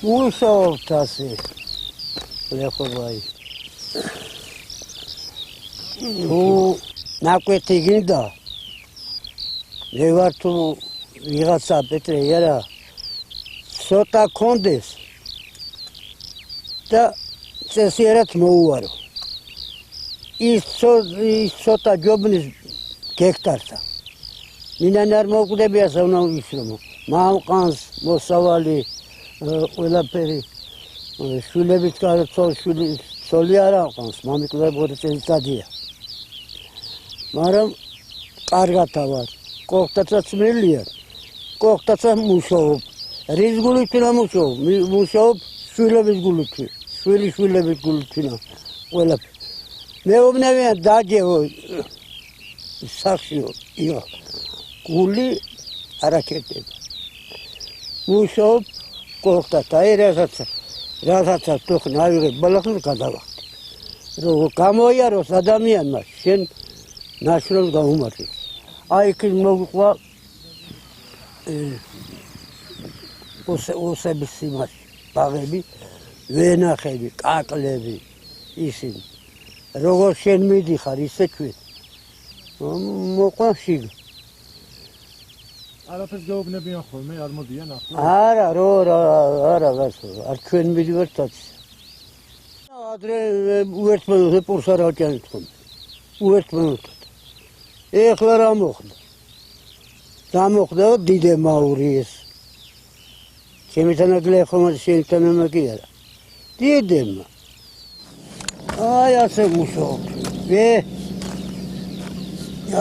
მუშაობთ ასე ლეხობაი თუ ნაკვეთი გინდა მე ვარ თუ ვიღაცა პეტრე არა ცოტა კონდეს და წესიერად მოუარო ის ცოტა ჯობნის გექტარსა მინან არ მოკვდებია საუნა ვიშრომო მამყანს მოსავალი ყველაფერი შვილებით ცოლი არ აყანს მამიკლებული წელიწადია მაგრამ კარგად ავარ კოხტაცა წმილია კოხტაცა მუშაობ რის გულით ვინა მუშაობ შვილების გულით შვილების გულით ვინა ყველაფერი მეუბნებიან დაჯეო სახშიო ია გული არაკეთება მუშაობ კოხტაცა რასაც თქო ავიღებ ბალახს გადავახტი რომ გამოიაროს ადამიანმა შენ ნაშრომს გაუმართლეს აი იქ მოგყვა ოსების სიმაში ბაღები ვენახები კაკლები ისინი როგორ შენ მიდიხარ ისე ჩვენ მოყვა შიგ არაფერს გაუბნებიან ხოლმე არ მოდიან ახლა არა არა არ ჩვენ მიდივართ ადრე უერთმოდო პურს არ აჭანით ხოლმე უერთმოდო ეხლა რა მოხდა გამოხდა დიდე მაური ეს ჩემთან გლეხომა შენთან მაგი არა დიდემა აი ასე მუშაობ ვე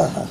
აჰა